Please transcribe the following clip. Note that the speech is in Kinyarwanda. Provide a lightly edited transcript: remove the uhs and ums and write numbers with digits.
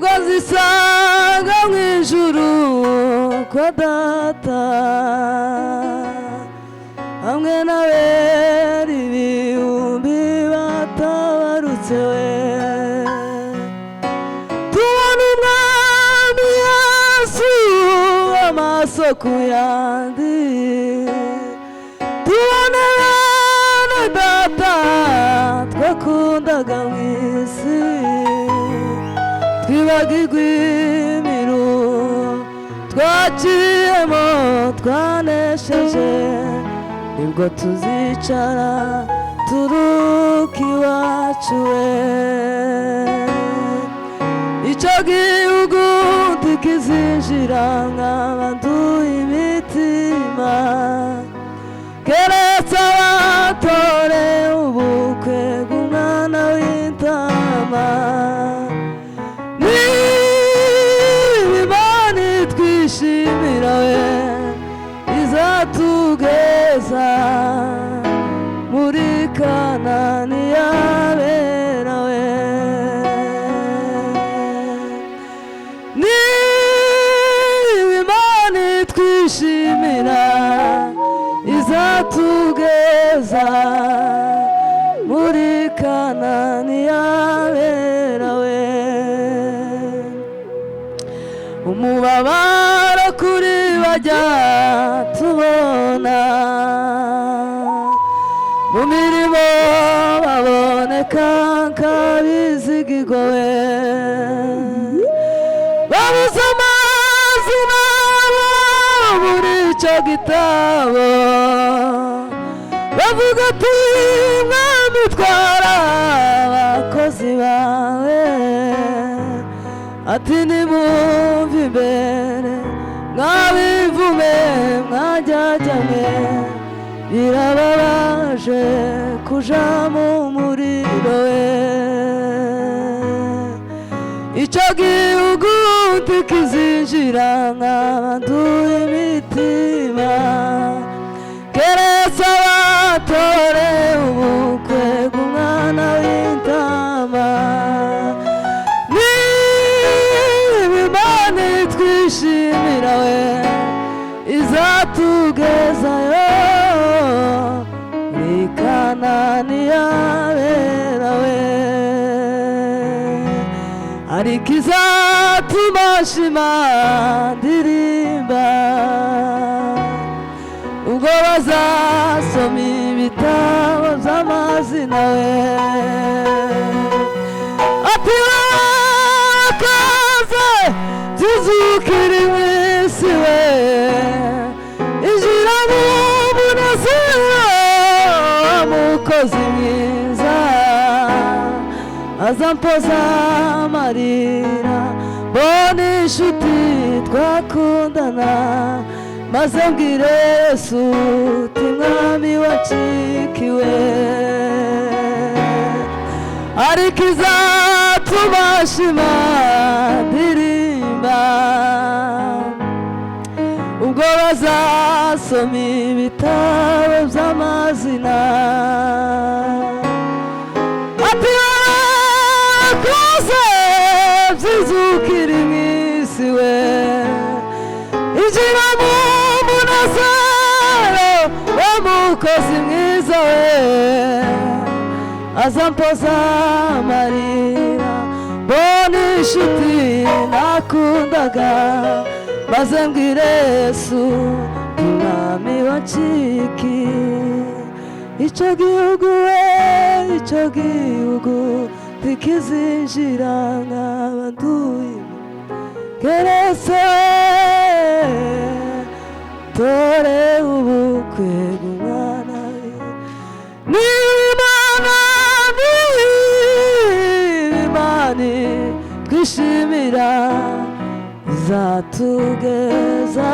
ubwo zisanga mu ijuru kwa data hamwe n'abera ibihumbi batabarutse we tubona umwami Yesu amaso ku yandi tubona bene data twakundaga mu isi twibagirwa imiruho twaciyemo twanesheje nibwo tuzicara turuka iwacu we icyo gihugu tukizinjira nk'abanduye imitima keretse abatorewe ubukwe bw'umwana w'intama n'Imana twishimira we izatugeza muri Kanani y'abera we n'Imana twishimira izatugeza muri Kanani y'abera we umubabaro kuri bajya tubona mu mirimo baboneka nk'abizigirwa we babuze amazina muri icyo gitabo bavuga ati mwami twara abakozi bawe ati nimumve imbere mwabivume mwajyajyamwe birababaje kuja mu muriro we icyo gihugu tukizinjira nk'abanduye imitima keretse abatorewe ubukwe bw'umwana w'intama n'Imana twishimira we izatugezayo muri Kanani y'abera we ariko izatuma nshima ndirimba ubwo bazasoma ibitabo by'amazina we ati wakaze tuzukira iminsi we injira mu munezero mukozi mwiza azampoza amarira mbona inshuti twakundana maze mbwire Yesu uti mwami wacikiwe ariko izatuma nshima ndirimba ubwo bazasoma ibitabo by'amazina ati warakoze byizukira iminsi we injira mu munezero w'umukozi mwiza we azampoza amarira mbona inshuti nakundaga maze mbwire Yesu umwami waciki icyo gihugu we icyo gihugu tukizinjira nk'abanduye keretse tore ubukwe bw'umwana n'Imana twishimira izatugeza